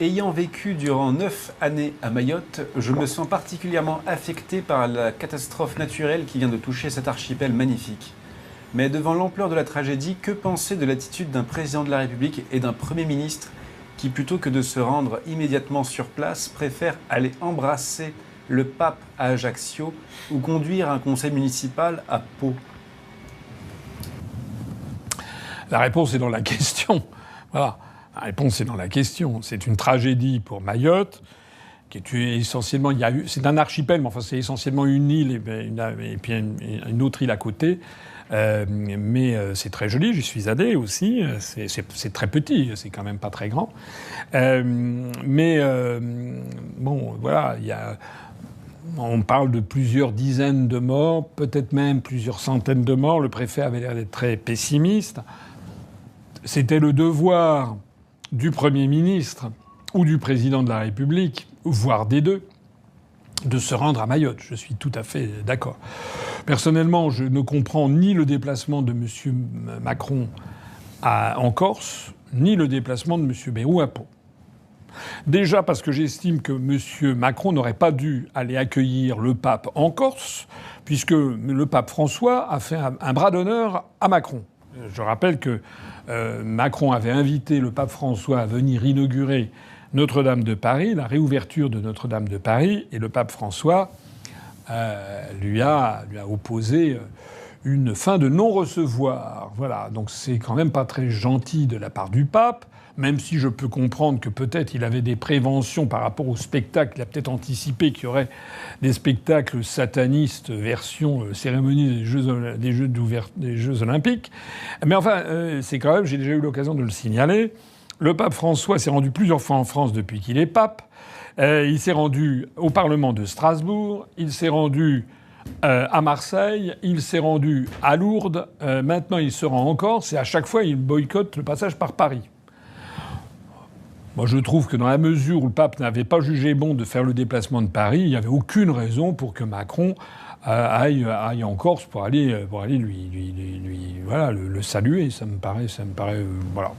Ayant vécu durant 9 années à Mayotte, je me sens particulièrement affecté par la catastrophe naturelle qui vient de toucher cet archipel magnifique. Mais devant l'ampleur de la tragédie, que penser de l'attitude d'un président de la République et d'un Premier ministre qui, plutôt que de se rendre immédiatement sur place, préfèrent aller embrasser le pape à Ajaccio ou conduire un conseil municipal à Pau? La réponse est dans la question. Voilà. La réponse est dans la question. C'est une tragédie pour Mayotte, qui est essentiellement... c'est un archipel, mais enfin c'est essentiellement une île et puis une autre île à côté. Mais c'est très joli, j'y suis allé aussi. C'est très petit, c'est quand même pas très grand. Bon, voilà, on parle de plusieurs dizaines de morts, peut-être même plusieurs centaines de morts. Le préfet avait l'air d'être très pessimiste. C'était le devoir du Premier ministre ou du Président de la République, voire des deux, de se rendre à Mayotte. Je suis tout à fait d'accord. Personnellement, je ne comprends ni le déplacement de M. Macron en Corse, ni le déplacement de M. Bayrou à Pau. Déjà parce que j'estime que M. Macron n'aurait pas dû aller accueillir le pape en Corse, puisque le pape François a fait un bras d'honneur à Macron. Je rappelle que Macron avait invité le pape François à venir inaugurer Notre-Dame de Paris, la réouverture de Notre-Dame de Paris, et le pape François lui a opposé une fin de non-recevoir. Voilà, donc c'est quand même pas très gentil de la part du pape, même si je peux comprendre que peut-être il avait des préventions par rapport au spectacle. Il a peut-être anticipé qu'il y aurait des spectacles satanistes version cérémonie des Jeux Olympiques. Mais enfin, c'est quand même, j'ai déjà eu l'occasion de le signaler, le pape François s'est rendu plusieurs fois en France depuis qu'il est pape. Il s'est rendu au Parlement de Strasbourg, il s'est rendu à Marseille, il s'est rendu à Lourdes, maintenant il se rend en Corse et à chaque fois il boycotte le passage par Paris. Moi, je trouve que dans la mesure où le pape n'avait pas jugé bon de faire le déplacement de Paris, il n'y avait aucune raison pour que Macron aille en Corse pour aller le saluer. Ça me paraît, voilà.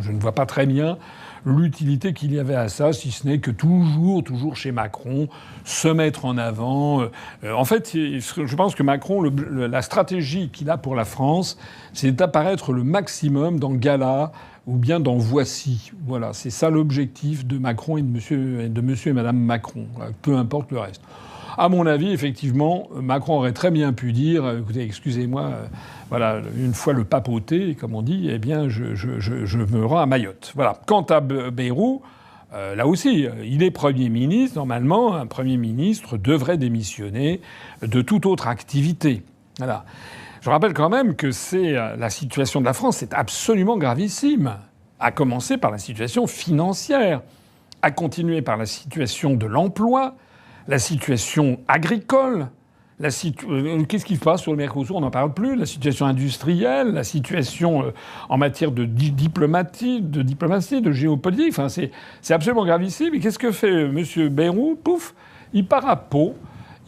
Je ne vois pas très bien l'utilité qu'il y avait à ça, si ce n'est que toujours chez Macron, se mettre en avant. En fait, je pense que Macron, la stratégie qu'il a pour la France, c'est d'apparaître le maximum dans Gala ou bien dans Voici. Voilà, c'est ça l'objectif de Macron et de monsieur et madame Macron, peu importe le reste. À mon avis, effectivement, Macron aurait très bien pu dire « Écoutez, excusez-moi, voilà, une fois le papauté, comme on dit, eh bien, je me rends à Mayotte. » Voilà. Quant à Bayrou, là aussi, il est Premier ministre. Normalement, un Premier ministre devrait démissionner de toute autre activité. Voilà. Je rappelle quand même que la situation de la France est absolument gravissime, à commencer par la situation financière, à continuer par la situation de l'emploi, la situation agricole, qu'est-ce qui se passe sur le Mercosur, on n'en parle plus, la situation industrielle, la situation en matière de diplomatie, de géopolitique, enfin c'est absolument gravissime. Et qu'est-ce que fait M. Bayrou? Pouf, il part à Pau.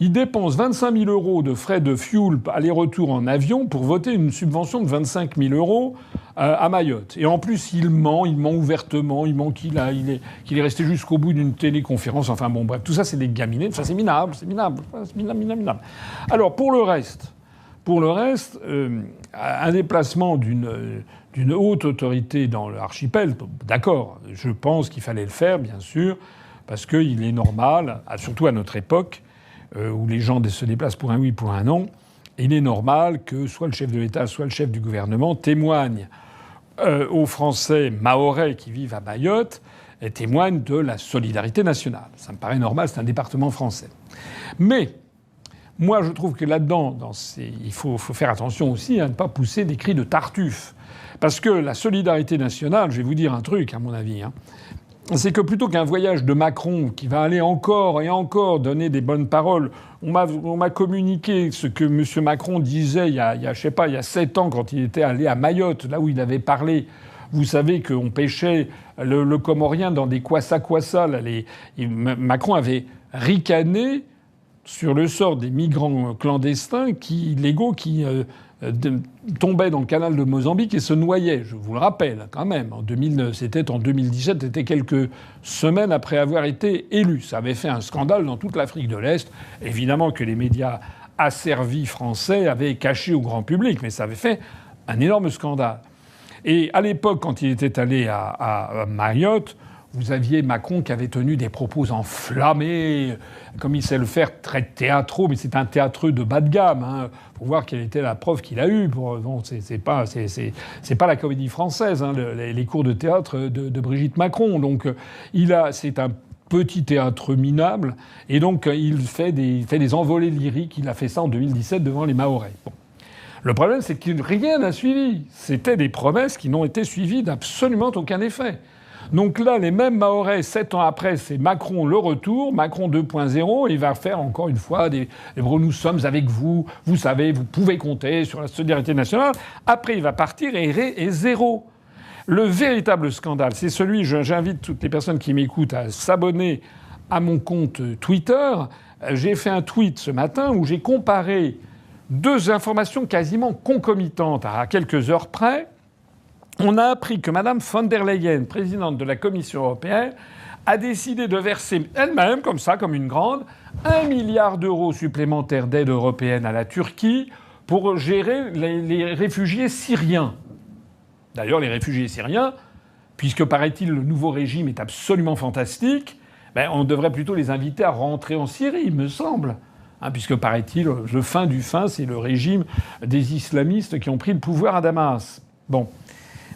Il dépense 25 000 euros de frais de fuel aller-retour en avion pour voter une subvention de 25 000 euros à Mayotte. Et en plus, il ment ouvertement, il ment qu'il est resté jusqu'au bout d'une téléconférence. Enfin bon, bref, tout ça, c'est des gaminettes. Enfin, c'est minable. Alors, pour le reste, un déplacement d'une haute autorité dans l'archipel, d'accord, je pense qu'il fallait le faire, bien sûr, parce qu'il est normal, surtout à notre époque, où les gens se déplacent pour un oui, pour un non, il est normal que soit le chef de l'État, soit le chef du gouvernement témoignent aux Français mahorais qui vivent à Mayotte, et témoignent de la solidarité nationale. Ça me paraît normal, c'est un département français. Mais moi, je trouve que là-dedans, il faut faire attention aussi à ne pas pousser des cris de Tartuffe. Parce que la solidarité nationale, je vais vous dire un truc, à mon avis, c'est que plutôt qu'un voyage de Macron qui va aller encore et encore donner des bonnes paroles, on m'a communiqué ce que M. Macron disait il y a 7 ans quand il était allé à Mayotte, là où il avait parlé. Vous savez qu'on pêchait le comorien dans des kwassa-kwassa. Macron avait ricané sur le sort des migrants clandestins illégaux qui tombait dans le canal de Mozambique et se noyait. Je vous le rappelle, quand même. C'était en 2017, c'était quelques semaines après avoir été élu. Ça avait fait un scandale dans toute l'Afrique de l'Est. Évidemment que les médias asservis français avaient caché au grand public, mais ça avait fait un énorme scandale. Et à l'époque, quand il était allé à Mayotte, vous aviez Macron qui avait tenu des propos enflammés, comme il sait le faire, très théâtraux, mais c'est un théâtreux de bas de gamme. Hein. Faut voir quelle était la prof qu'il a eue. Bon, c'est pas la comédie française, hein, les cours de théâtre de Brigitte Macron. Donc c'est un petit théâtre minable, et donc il fait des envolées lyriques. Il a fait ça en 2017 devant les Mahorais. Bon. Le problème, c'est que rien n'a suivi. C'était des promesses qui n'ont été suivies d'absolument aucun effet. Donc là, les mêmes Mahorais, 7 ans après, c'est Macron le retour, Macron 2.0, et il va faire encore une fois nous sommes avec vous, vous savez, vous pouvez compter sur la solidarité nationale. Après, il va partir et zéro. Le véritable scandale, c'est celui, j'invite toutes les personnes qui m'écoutent à s'abonner à mon compte Twitter. J'ai fait un tweet ce matin où j'ai comparé deux informations quasiment concomitantes à quelques heures près. On a appris que Mme von der Leyen, présidente de la Commission européenne, a décidé de verser elle-même, comme ça, comme une grande, 1 milliard d'euros supplémentaires d'aide européenne à la Turquie pour gérer les réfugiés syriens. D'ailleurs, les réfugiés syriens, puisque, paraît-il, le nouveau régime est absolument fantastique, on devrait plutôt les inviter à rentrer en Syrie, il me semble. Hein, puisque, paraît-il, le fin du fin, c'est le régime des islamistes qui ont pris le pouvoir à Damas. Bon.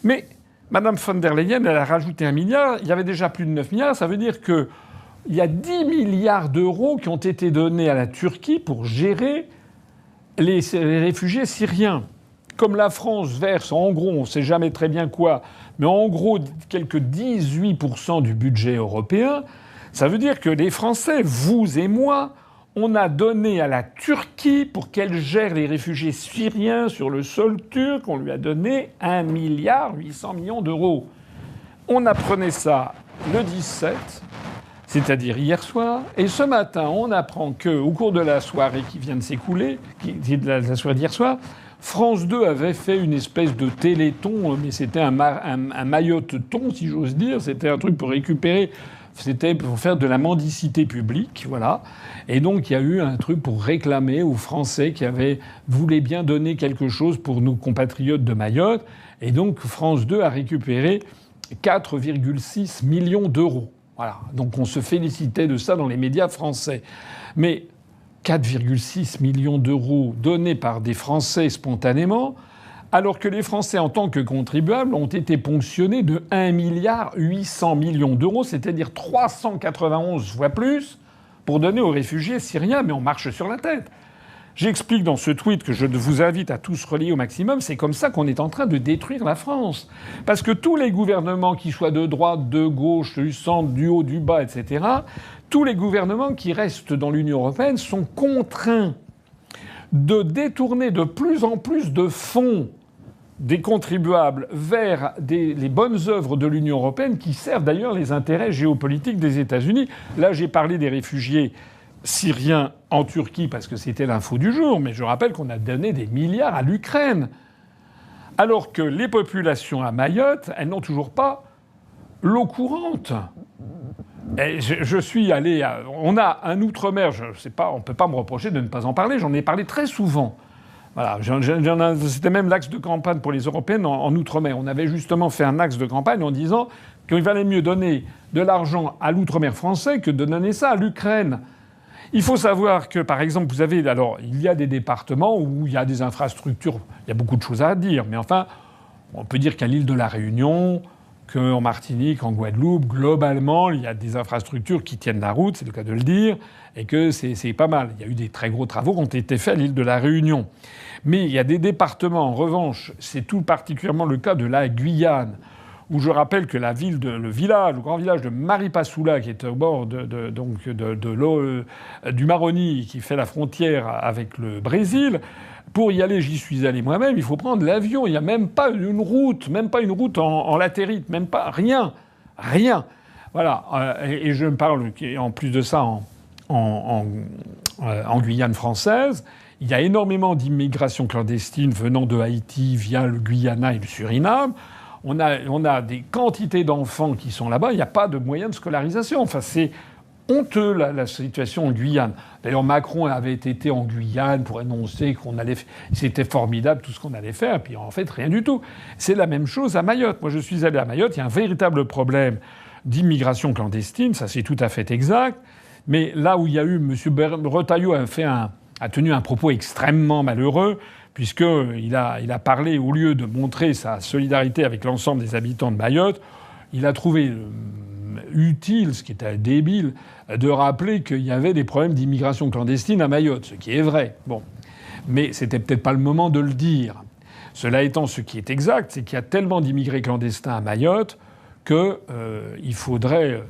Mais Mme von der Leyen, elle a rajouté 1 milliard. Il y avait déjà plus de 9 milliards. Ça veut dire qu'il y a 10 milliards d'euros qui ont été donnés à la Turquie pour gérer les réfugiés syriens. Comme la France verse, en gros, on ne sait jamais très bien quoi, mais en gros, quelques 18% du budget européen, ça veut dire que les Français, vous et moi, on a donné à la Turquie, pour qu'elle gère les réfugiés syriens sur le sol turc, on lui a donné 1 milliard 800 millions d'euros. On apprenait ça le 17, c'est-à-dire hier soir, et ce matin, on apprend qu'au cours de la soirée qui vient de s'écouler, de la soirée d'hier soir, France 2 avait fait une espèce de téléthon, mais c'était un Mayotte-ton, si j'ose dire. C'était un truc pour récupérer... C'était pour faire de la mendicité publique, voilà. Et donc, il y a eu un truc pour réclamer aux Français qui voulaient bien donner quelque chose pour nos compatriotes de Mayotte. Et donc, France 2 a récupéré 4,6 millions d'euros. Voilà. Donc, on se félicitait de ça dans les médias français. Mais 4,6 millions d'euros donnés par des Français spontanément, alors que les Français, en tant que contribuables, ont été ponctionnés de 1 milliard 800 millions d'euros, c'est-à-dire 391 fois plus, pour donner aux réfugiés syriens. Mais on marche sur la tête. J'explique dans ce tweet que je vous invite à tous relayer au maximum, c'est comme ça qu'on est en train de détruire la France. Parce que tous les gouvernements, qu'ils soient de droite, de gauche, du centre, du haut, du bas, etc., tous les gouvernements qui restent dans l'Union européenne sont contraints de détourner de plus en plus de fonds des contribuables vers les bonnes œuvres de l'Union européenne qui servent d'ailleurs les intérêts géopolitiques des États-Unis. Là, j'ai parlé des réfugiés syriens en Turquie parce que c'était l'info du jour, mais je rappelle qu'on a donné des milliards à l'Ukraine. Alors que les populations à Mayotte, elles n'ont toujours pas l'eau courante. Et je suis allé... On a un outre-mer, je sais pas, on ne peut pas me reprocher de ne pas en parler, j'en ai parlé très souvent. Voilà, c'était même l'axe de campagne pour les Européennes en Outre-mer. On avait justement fait un axe de campagne en disant qu'il valait mieux donner de l'argent à l'Outre-mer français que de donner ça à l'Ukraine. Il faut savoir que, par exemple, il y a des départements où il y a des infrastructures, il y a beaucoup de choses à dire, mais enfin, on peut dire qu'à l'île de la Réunion, qu'en Martinique, en Guadeloupe, globalement, il y a des infrastructures qui tiennent la route, c'est le cas de le dire, et que c'est pas mal. Il y a eu des très gros travaux qui ont été faits à l'île de la Réunion. Mais il y a des départements, en revanche, c'est tout particulièrement le cas de la Guyane, où je rappelle que le grand village de Maripasoula, qui est au bord de l'eau du Maroni, qui fait la frontière avec le Brésil, pour y aller, j'y suis allé moi-même, il faut prendre l'avion. Il n'y a même pas une route en latérite, même pas, rien. Voilà. Et je me parle, en plus de ça, en Guyane française, Il y a énormément d'immigration clandestine venant de Haïti via le Guyana et le Suriname. On a des quantités d'enfants qui sont là-bas. Il n'y a pas de moyens de scolarisation. Enfin, c'est honteux la situation en Guyane. D'ailleurs, Macron avait été en Guyane pour annoncer c'était formidable tout ce qu'on allait faire, puis en fait rien du tout. C'est la même chose à Mayotte. Moi, je suis allé à Mayotte. Il y a un véritable problème d'immigration clandestine. Ça, c'est tout à fait exact. Mais là où il y a eu M. Retailleau a tenu un propos extrêmement malheureux, puisqu'il a parlé, au lieu de montrer sa solidarité avec l'ensemble des habitants de Mayotte, il a trouvé utile, ce qui était débile, de rappeler qu'il y avait des problèmes d'immigration clandestine à Mayotte, ce qui est vrai. Bon. Mais c'était peut-être pas le moment de le dire. Cela étant, ce qui est exact, c'est qu'il y a tellement d'immigrés clandestins à Mayotte qu'il faudrait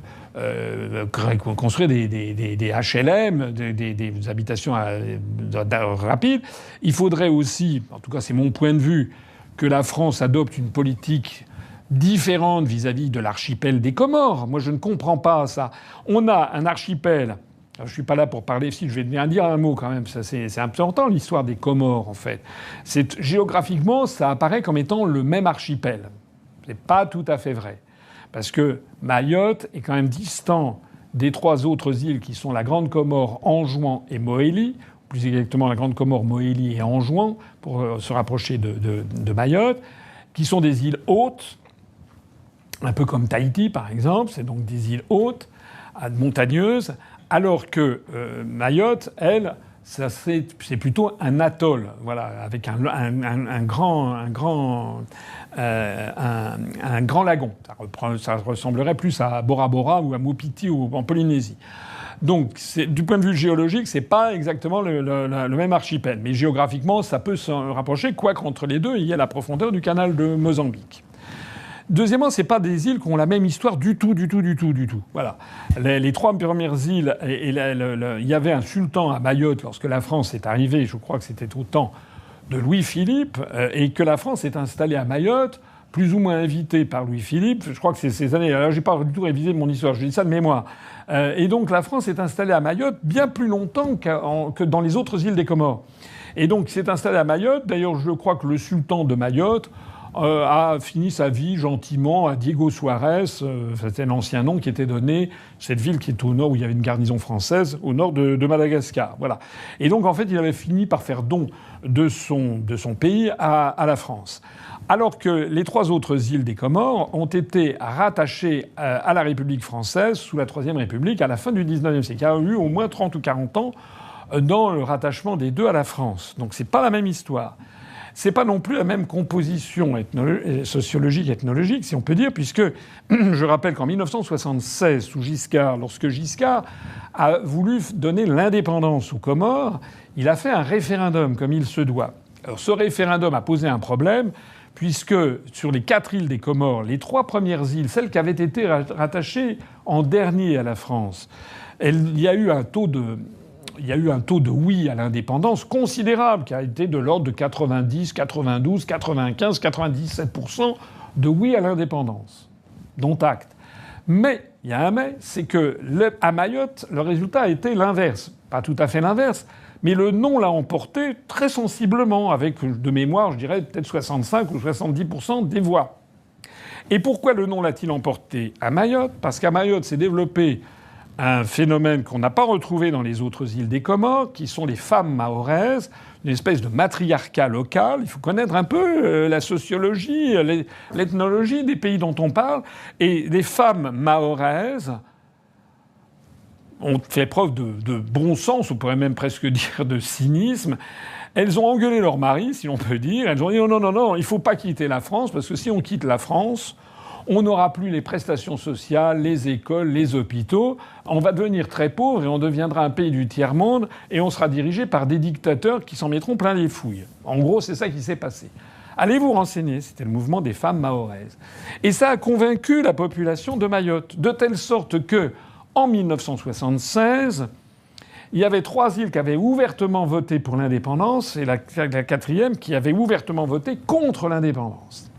construire des HLM, des habitations rapides. Il faudrait aussi, en tout cas c'est mon point de vue, que la France adopte une politique différente vis-à-vis de l'archipel des Comores. Moi, je ne comprends pas ça. On a un archipel. Alors, je suis pas là pour parler. Si, je vais bien dire un mot quand même. Ça, c'est important l'histoire des Comores en fait. Géographiquement, ça apparaît comme étant le même archipel. C'est pas tout à fait vrai, parce que Mayotte est quand même distant des trois autres îles qui sont la Grande Comore, Anjouan et Mohéli. Plus exactement, la Grande Comore, Mohéli et Anjouan, pour se rapprocher de Mayotte, qui sont des îles hautes. Un peu comme Tahiti, par exemple, c'est donc des îles hautes, montagneuses, alors que Mayotte, elle, c'est plutôt un atoll, voilà, avec un grand lagon. Ça ressemblerait plus à Bora Bora ou à Maupiti ou en Polynésie. Donc, du point de vue géologique, c'est pas exactement le même archipel, mais géographiquement, ça peut se rapprocher, quoique entre les deux, il y a la profondeur du canal de Mozambique. Deuxièmement, c'est pas des îles qui ont la même histoire du tout. Voilà. Les trois premières îles, il y avait un sultan à Mayotte lorsque la France est arrivée, je crois que c'était au temps de Louis-Philippe, et que la France est installée à Mayotte, plus ou moins invitée par Louis-Philippe. Je crois que c'est ces années. Alors, j'ai pas du tout révisé mon histoire, je dis ça de mémoire. Et donc, la France est installée à Mayotte bien plus longtemps que dans les autres îles des Comores. Et donc, s'est installée à Mayotte. D'ailleurs, je crois que le sultan de Mayotte a fini sa vie gentiment à Diego Suarez, c'était l'ancien nom qui était donné, cette ville qui est au nord où il y avait une garnison française, au nord de Madagascar. Voilà. Et donc en fait, il avait fini par faire don de son pays à la France. Alors que les trois autres îles des Comores ont été rattachées à la République française sous la Troisième République à la fin du XIXe siècle. Il y a eu au moins 30 ou 40 ans dans le rattachement des deux à la France. Donc c'est pas la même histoire. C'est pas non plus la même composition sociologique, ethnologique, si on peut dire, puisque je rappelle qu'en 1976, sous Giscard, lorsque Giscard a voulu donner l'indépendance aux Comores, il a fait un référendum comme il se doit. Alors ce référendum a posé un problème, puisque sur les 4 îles des Comores, les 3 premières îles, celles qui avaient été rattachées en dernier à la France, il y a eu un taux de oui à l'indépendance considérable, qui a été de l'ordre de 90, 92, 95, 97% de oui à l'indépendance. Dont acte. Mais, il y a un mais, c'est que à Mayotte, le résultat a été l'inverse. Pas tout à fait l'inverse, mais le non l'a emporté très sensiblement, avec, de mémoire, je dirais peut-être 65 ou 70% des voix. Et pourquoi le non l'a-t-il emporté à Mayotte ? Parce qu'à Mayotte s'est développé un phénomène qu'on n'a pas retrouvé dans les autres îles des Comores, qui sont les femmes mahoraises, une espèce de matriarcat local. Il faut connaître un peu la sociologie, l'ethnologie des pays dont on parle. Et les femmes mahoraises ont fait preuve de bon sens, on pourrait même presque dire de cynisme. Elles ont engueulé leur mari, si l'on peut dire. Elles ont dit non, il ne faut pas quitter la France, parce que si on quitte la France, on n'aura plus les prestations sociales, les écoles, les hôpitaux. On va devenir très pauvre et on deviendra un pays du tiers-monde et on sera dirigé par des dictateurs qui s'en mettront plein les fouilles. En gros, c'est ça qui s'est passé. Allez vous renseigner, c'était le mouvement des femmes mahoraises. Et ça a convaincu la population de Mayotte, de telle sorte que, en 1976, il y avait 3 îles qui avaient ouvertement voté pour l'indépendance et la 4e qui avait ouvertement voté contre l'indépendance.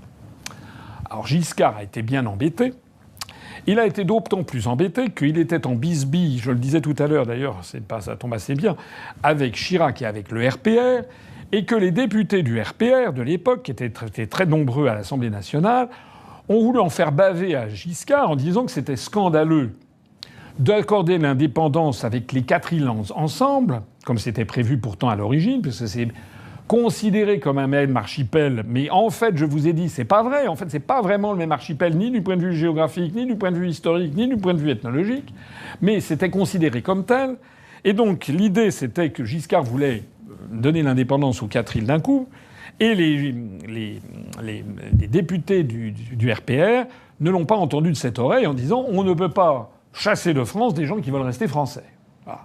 Alors Giscard a été bien embêté. Il a été d'autant plus embêté qu'il était en bisbille, je le disais tout à l'heure d'ailleurs, ça tombe assez bien, avec Chirac et avec le RPR, et que les députés du RPR de l'époque, qui étaient très nombreux à l'Assemblée nationale, ont voulu en faire baver à Giscard en disant que c'était scandaleux d'accorder l'indépendance avec les 4 îles ensemble, comme c'était prévu pourtant à l'origine, parce que c'est considéré comme un même archipel, mais en fait, je vous ai dit, c'est pas vrai. En fait, c'est pas vraiment le même archipel, ni du point de vue géographique, ni du point de vue historique, ni du point de vue ethnologique, mais c'était considéré comme tel. Et donc, l'idée, c'était que Giscard voulait donner l'indépendance aux 4 îles d'un coup, et les députés du RPR ne l'ont pas entendu de cette oreille en disant « on ne peut pas chasser de France des gens qui veulent rester français ». Voilà.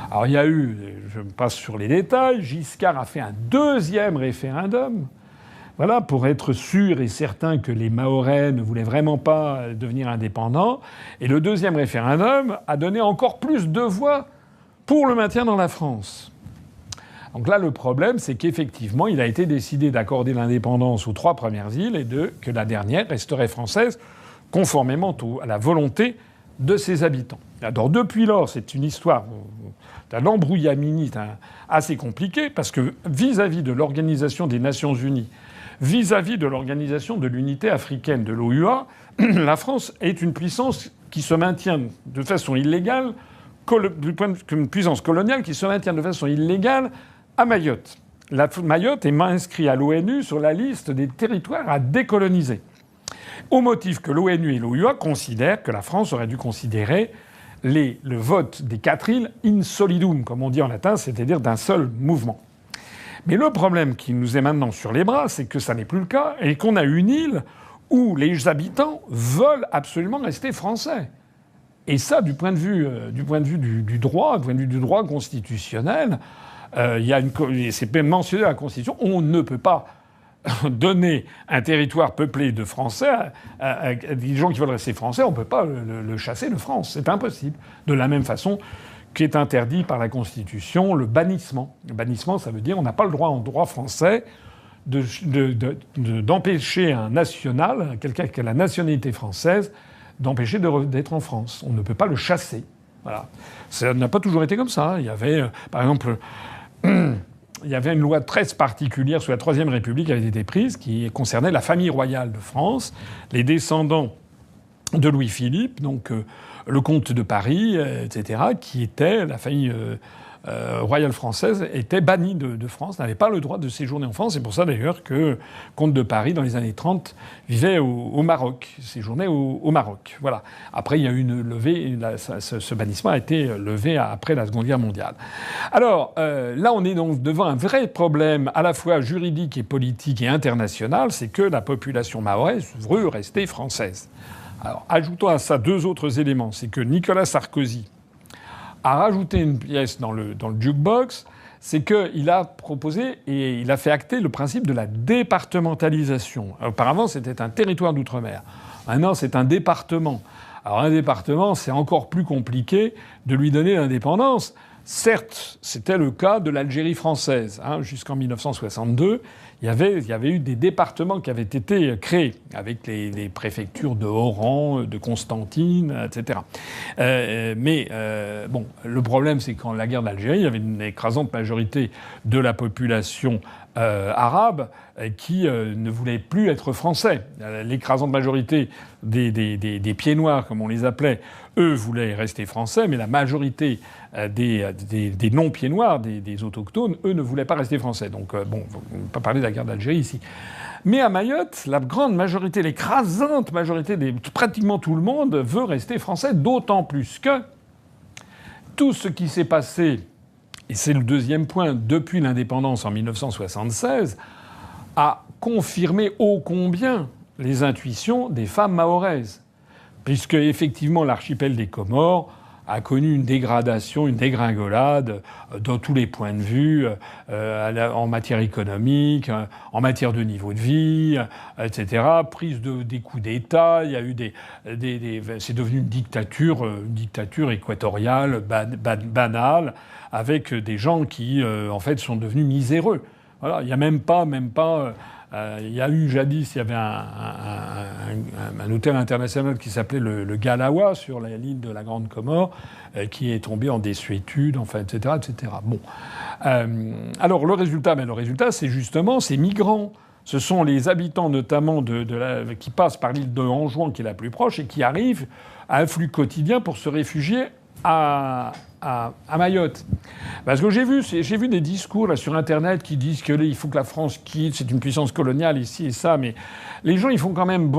Alors il y a eu, je passe sur les détails, Giscard a fait un 2e référendum, voilà, pour être sûr et certain que les Mahorais ne voulaient vraiment pas devenir indépendants. Et le 2e référendum a donné encore plus de voix pour le maintien dans la France. Donc là, le problème, c'est qu'effectivement, il a été décidé d'accorder l'indépendance aux 3 premières îles et que la dernière resterait française, conformément à la volonté de ses habitants. Alors depuis lors, c'est une histoire d'un embrouillamini assez compliqué, parce que vis-à-vis de l'Organisation des Nations Unies, vis-à-vis de l'Organisation de l'Unité africaine de l'OUA, la France est une puissance qui se maintient de façon illégale, une puissance coloniale qui se maintient de façon illégale à Mayotte. Mayotte est inscrit à l'ONU sur la liste des territoires à décoloniser, au motif que l'ONU et l'OUA considèrent que la France aurait dû considérer le vote des 4 îles in solidum, comme on dit en latin, c'est-à-dire d'un seul mouvement. Mais le problème qui nous est maintenant sur les bras, c'est que ça n'est plus le cas et qu'on a une île où les habitants veulent absolument rester français. Et ça, du point de vue du droit, du point de vue du droit constitutionnel, c'est mentionné dans la Constitution, on ne peut pas donner un territoire peuplé de Français à des gens qui veulent rester français, on ne peut pas le chasser de France. C'est impossible. De la même façon qu'est interdit par la Constitution le bannissement. Le bannissement, ça veut dire on n'a pas le droit en droit français d'empêcher un national, quelqu'un qui a la nationalité française, d'empêcher d'être en France. On ne peut pas le chasser. Voilà. Ça n'a pas toujours été comme ça. Il y avait, par exemple... Il y avait une loi très particulière sous la Troisième République qui avait été prise, qui concernait la famille royale de France, les descendants de Louis-Philippe, donc le comte de Paris, etc., qui était la famille royale française, était bannie de France, n'avait pas le droit de séjourner en France. C'est pour ça d'ailleurs que le comte de Paris, dans les années 30, vivait au Maroc, séjournait au Maroc. Voilà. Après, il y a eu une levée, ce bannissement a été levé après la Seconde Guerre mondiale. Alors, là, on est donc devant un vrai problème à la fois juridique et politique et international, c'est que la population mahoraise veut rester française. Alors, ajoutons à ça 2 autres éléments. C'est que Nicolas Sarkozy a rajouté une pièce dans le jukebox, c'est qu'il a proposé et il a fait acter le principe de la départementalisation. Auparavant, c'était un territoire d'outre-mer. Maintenant, c'est un département. Alors, un département, c'est encore plus compliqué de lui donner l'indépendance. Certes, c'était le cas de l'Algérie française. Jusqu'en 1962, il y avait eu des départements qui avaient été créés, avec les préfectures de Oran, de Constantine, etc. Bon, le problème, c'est qu'en la guerre d'Algérie, il y avait une écrasante majorité de la population arabe qui ne voulait plus être français. L'écrasante majorité des pieds noirs, comme on les appelait, eux voulaient rester français, mais la majorité des non-pieds noirs, des autochtones, eux ne voulaient pas rester français. Donc, bon, on ne peut pas parler de la guerre d'Algérie ici. Mais à Mayotte, la grande majorité, l'écrasante majorité, pratiquement tout le monde veut rester français, d'autant plus que tout ce qui s'est passé, et c'est le 2e point, depuis l'indépendance en 1976, a confirmé ô combien les intuitions des femmes mahoraises. Puisque, effectivement, l'archipel des Comores a connu une dégradation, une dégringolade dans tous les points de vue, en matière économique, en matière de niveau de vie, etc. Prise des coups d'État, il y a eu c'est devenu une dictature équatoriale, banale, avec des gens qui, en fait, sont devenus miséreux. Voilà, il y a même pas. Il y a eu jadis, il y avait un un hôtel international qui s'appelait le Galawa sur la ligne de la Grande Comore, qui est tombé en désuétude, enfin, etc., etc. Bon. Alors, le résultat, c'est justement ces migrants. Ce sont les habitants, notamment, qui passent par l'île de Anjouan, qui est la plus proche, et qui arrivent à un flux quotidien pour se réfugier à Mayotte. Parce que j'ai vu des discours là, sur Internet qui disent qu'il faut que la France quitte, c'est une puissance coloniale ici et ça, mais les gens, ils font quand même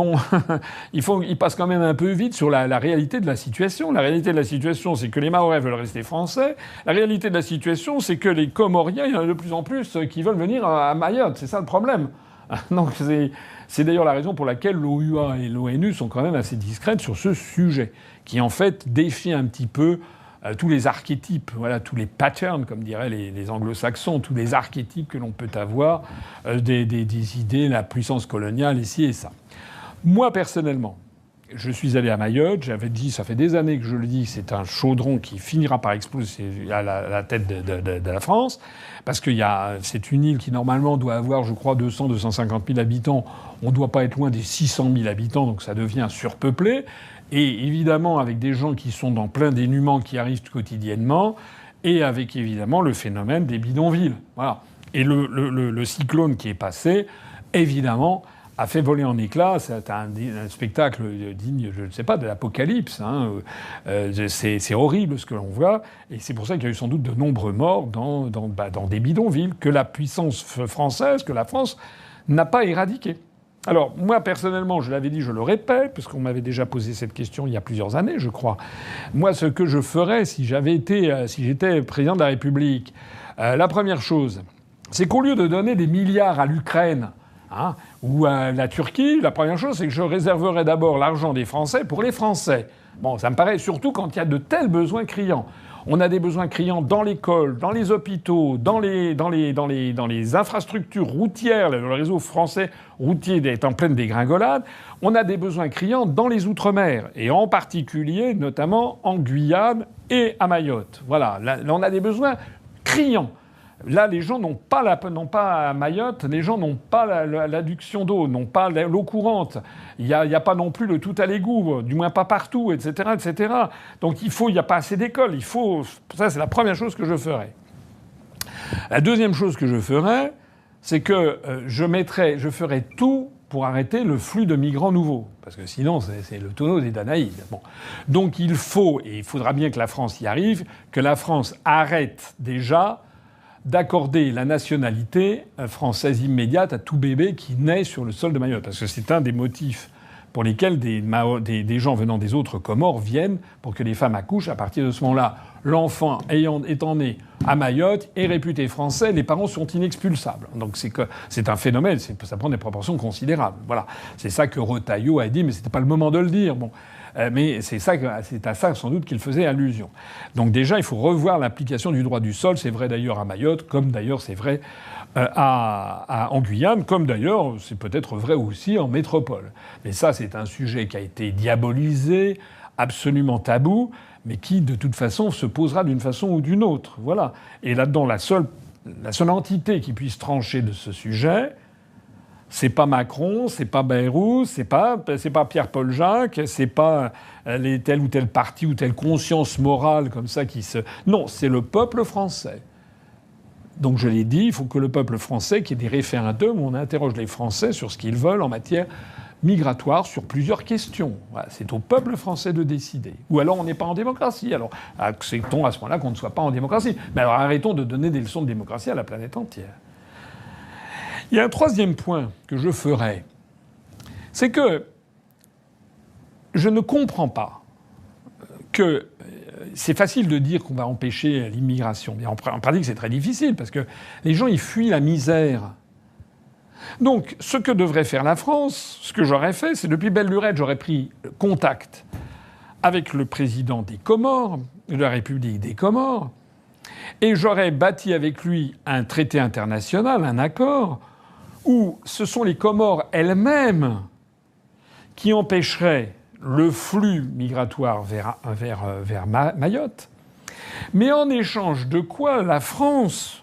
ils passent quand même un peu vite sur la réalité de la situation. La réalité de la situation, c'est que les Mahorais veulent rester français. La réalité de la situation, c'est que les Comoriens, il y en a de plus en plus qui veulent venir à Mayotte. C'est ça le problème. Donc c'est d'ailleurs la raison pour laquelle l'OUA et l'ONU sont quand même assez discrètes sur ce sujet, qui en fait défie un petit peu tous les archétypes, voilà, tous les patterns, comme diraient les anglo-saxons, tous les archétypes que l'on peut avoir des idées, la puissance coloniale, ici et ça. Moi, personnellement, je suis allé à Mayotte, j'avais dit, ça fait des années que je le dis, c'est un chaudron qui finira par exploser à la tête de la France, parce que c'est une île qui, normalement, doit avoir, je crois, 200-250 000 habitants. On ne doit pas être loin des 600 000 habitants, donc ça devient surpeuplé. Et évidemment, avec des gens qui sont dans plein dénuement, qui arrivent quotidiennement, et avec, évidemment, le phénomène des bidonvilles. Voilà. Et le cyclone qui est passé, évidemment, a fait voler en éclats. C'est un spectacle digne, je ne sais pas, de l'apocalypse. Hein. C'est horrible ce que l'on voit. Et c'est pour ça qu'il y a eu sans doute de nombreux morts dans des bidonvilles que la puissance française, que la France n'a pas éradiqué. Alors, moi, personnellement, je l'avais dit, je le répète, parce qu'on m'avait déjà posé cette question il y a plusieurs années, je crois. Moi, ce que je ferais si j'étais président de la République, la première chose, c'est qu'au lieu de donner des milliards à l'Ukraine, ou à la Turquie, la première chose, c'est que je réserverais d'abord l'argent des Français pour les Français. Bon, ça me paraît surtout quand il y a de tels besoins criants. On a des besoins criants dans l'école, dans les hôpitaux, dans les infrastructures routières. Le réseau français routier est en pleine dégringolade. On a des besoins criants dans les Outre-mer, et en particulier, notamment en Guyane et à Mayotte. Voilà, là on a des besoins criants. Là, les gens n'ont pas à Mayotte, les gens n'ont pas l'adduction d'eau, n'ont pas l'eau courante. Il n'y a pas non plus le tout à l'égout, du moins pas partout, etc., etc. Donc il n'y a pas assez d'écoles. Ça, c'est la première chose que je ferais. La deuxième chose que je ferais, c'est que je ferais tout pour arrêter le flux de migrants nouveaux. Parce que sinon, c'est le tonneau des Danaïdes. Bon. Donc il faudra bien que la France y arrive, que la France arrête déjà d'accorder la nationalité française immédiate à tout bébé qui naît sur le sol de Mayotte. Parce que c'est un des motifs pour lesquels des gens venant des autres Comores viennent pour que les femmes accouchent. À partir de ce moment-là, l'enfant étant né à Mayotte est réputé français, les parents sont inexpulsables. Donc c'est un phénomène, ça prend des proportions considérables. Voilà. C'est ça que Retailleau a dit, mais c'était pas le moment de le dire. Bon. Mais c'est à ça sans doute qu'il faisait allusion. Donc déjà, il faut revoir l'application du droit du sol. C'est vrai d'ailleurs à Mayotte, comme d'ailleurs c'est vrai en Guyane, comme d'ailleurs c'est peut-être vrai aussi en métropole. Mais ça, c'est un sujet qui a été diabolisé, absolument tabou, mais qui de toute façon se posera d'une façon ou d'une autre. Voilà. Et là-dedans, la seule entité qui puisse trancher de ce sujet, c'est pas Macron, c'est pas Bayrou, c'est pas Pierre-Paul Jacques, c'est pas tel ou tel parti ou telle conscience morale comme ça qui se... Non, c'est le peuple français. Donc je l'ai dit, il faut que le peuple français, qu'il y ait des référendums où on interroge les Français sur ce qu'ils veulent en matière migratoire sur plusieurs questions. Voilà, c'est au peuple français de décider. Ou alors on n'est pas en démocratie. Alors acceptons à ce moment-là qu'on ne soit pas en démocratie. Mais alors arrêtons de donner des leçons de démocratie à la planète entière. Il y a un troisième point que je ferai, c'est que je ne comprends pas que c'est facile de dire qu'on va empêcher l'immigration. Mais en pratique, c'est très difficile parce que les gens, ils fuient la misère. Donc, ce que devrait faire la France, ce que j'aurais fait, c'est depuis belle lurette, j'aurais pris contact avec le président des Comores, de la République des Comores, et j'aurais bâti avec lui un traité international, un accord, où ce sont les Comores elles-mêmes qui empêcheraient le flux migratoire vers Mayotte, mais en échange de quoi la France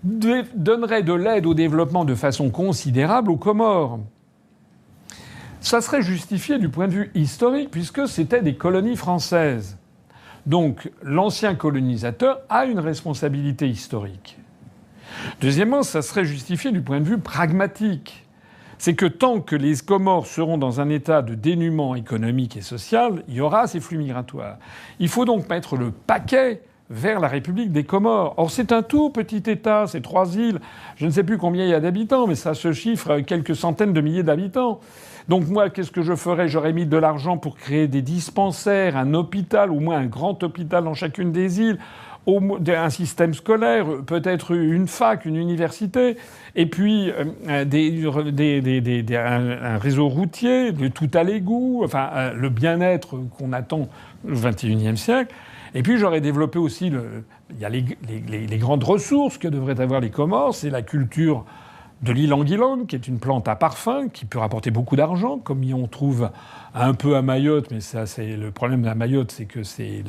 donnerait de l'aide au développement de façon considérable aux Comores. Ça serait justifié du point de vue historique, puisque c'était des colonies françaises. Donc, l'ancien colonisateur a une responsabilité historique. Deuxièmement, ça serait justifié du point de vue pragmatique. C'est que tant que les Comores seront dans un état de dénuement économique et social, il y aura ces flux migratoires. Il faut donc mettre le paquet vers la République des Comores. Or, c'est un tout petit État, c'est 3 îles. Je ne sais plus combien il y a d'habitants, mais ça se chiffre à quelques centaines de milliers d'habitants. Donc moi, qu'est-ce que je ferais? J'aurais mis de l'argent pour créer des dispensaires, un hôpital, au moins un grand hôpital dans chacune des îles, un système scolaire, peut-être une fac, une université, et puis un réseau routier, de tout à l'égout, enfin le bien-être qu'on attend au XXIe siècle. Et puis j'aurais développé aussi il y a les grandes ressources que devraient avoir les Comores, c'est la culture de l'ylang-ylang, qui est une plante à parfum, qui peut rapporter beaucoup d'argent, comme on trouve un peu à Mayotte, mais ça, c'est le problème à Mayotte, c'est que c'est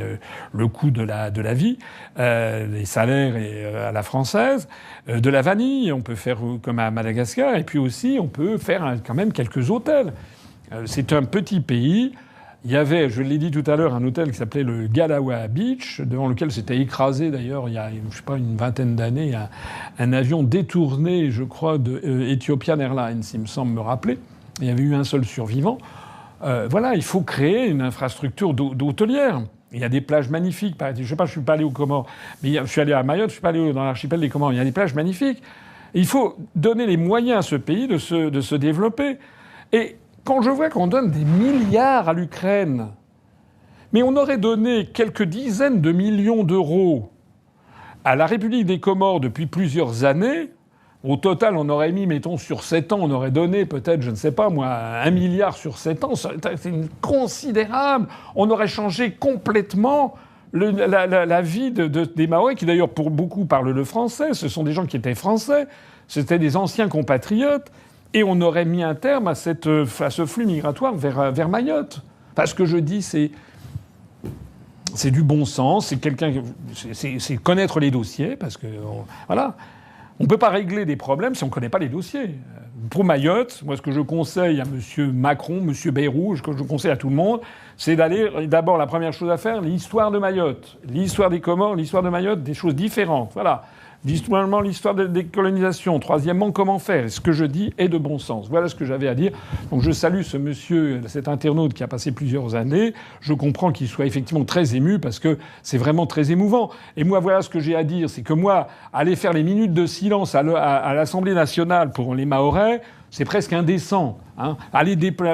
le coût de la vie, les salaires à la française, de la vanille, on peut faire comme à Madagascar, et puis aussi on peut faire quand même quelques hôtels. C'est un petit pays. Il y avait, je l'ai dit tout à l'heure, un hôtel qui s'appelait le Galawa Beach, devant lequel s'était écrasé d'ailleurs il y a, je sais pas, une vingtaine d'années, un avion détourné, je crois, de Ethiopian Airlines, il me semble me rappeler. Il y avait eu un seul survivant. Voilà, il faut créer une infrastructure d'hôtelière. Il y a des plages magnifiques. Je sais pas, je suis pas allé aux Comores, mais je suis allé à Mayotte, je suis pas allé dans l'archipel des Comores. Il y a des plages magnifiques. Il faut donner les moyens à ce pays de se développer. Et quand je vois qu'on donne des milliards à l'Ukraine, mais on aurait donné quelques dizaines de millions d'euros à la République des Comores depuis plusieurs années, au total, on aurait mis, mettons, sur 7 ans, on aurait donné peut-être, je ne sais pas moi, 1 milliard sur 7 ans, c'est considérable. On aurait changé complètement la vie des Mahorais, qui d'ailleurs pour beaucoup parlent le français, ce sont des gens qui étaient français, c'était des anciens compatriotes. Et on aurait mis un terme à ce flux migratoire vers Mayotte. Parce que je dis, c'est du bon sens, c'est connaître les dossiers, parce que voilà, on peut pas régler des problèmes si on connaît pas les dossiers. Pour Mayotte, moi ce que je conseille à M. Macron, M. Bayrou, ce que je conseille à tout le monde, c'est d'aller d'abord, la première chose à faire, l'histoire de Mayotte, l'histoire des Comores, l'histoire de Mayotte, des choses différentes. Voilà. Deuxièmement, l'histoire des colonisations. Troisièmement, comment faire. Et ce que je dis est de bon sens. Voilà ce que j'avais à dire. Donc je salue ce monsieur, cet internaute qui a passé plusieurs années. Je comprends qu'il soit effectivement très ému parce que c'est vraiment très émouvant. Et moi, voilà ce que j'ai à dire. C'est que moi, aller faire les minutes de silence à l'Assemblée nationale pour les Mahorais, c'est presque indécent. Hein.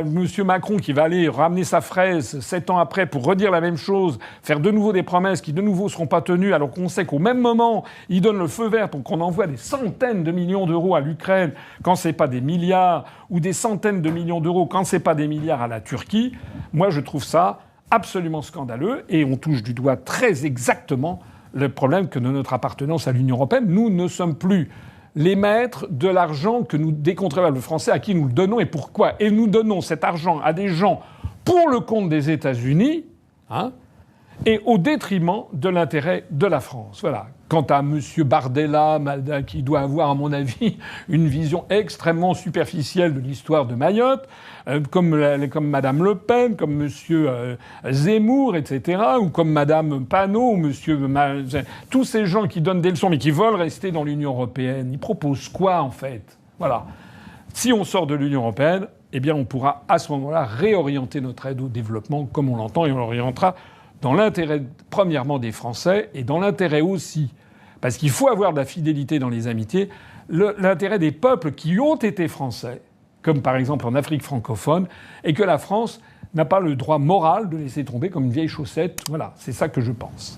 Monsieur Macron qui va aller ramener sa fraise 7 ans après pour redire la même chose, faire de nouveau des promesses qui de nouveau seront pas tenues, alors qu'on sait qu'au même moment, il donne le feu vert pour qu'on envoie des centaines de millions d'euros à l'Ukraine, quand c'est pas des milliards, ou des centaines de millions d'euros quand c'est pas des milliards à la Turquie. Moi, je trouve ça absolument scandaleux et on touche du doigt très exactement le problème que de notre appartenance à l'Union européenne. Nous ne sommes plus les maîtres de l'argent que nous, des contribuables français, à qui nous le donnons et pourquoi. Et nous donnons cet argent à des gens pour le compte des États-Unis, hein, et au détriment de l'intérêt de la France. Voilà. Quant à M. Bardella, qui doit avoir, à mon avis, une vision extrêmement superficielle de l'histoire de Mayotte, comme Mme Le Pen, comme M. Zemmour, etc., ou comme Mme Panot, ou M. Tous ces gens qui donnent des leçons, mais qui veulent rester dans l'Union européenne, ils proposent quoi, en fait? Voilà. Si on sort de l'Union européenne, eh bien, on pourra, à ce moment-là, réorienter notre aide au développement comme on l'entend, et on l'orientera dans l'intérêt, premièrement, des Français, et dans l'intérêt aussi, parce qu'il faut avoir de la fidélité dans les amitiés, l'intérêt des peuples qui ont été français, comme par exemple en Afrique francophone, et que la France n'a pas le droit moral de laisser tomber comme une vieille chaussette. Voilà, c'est ça que je pense.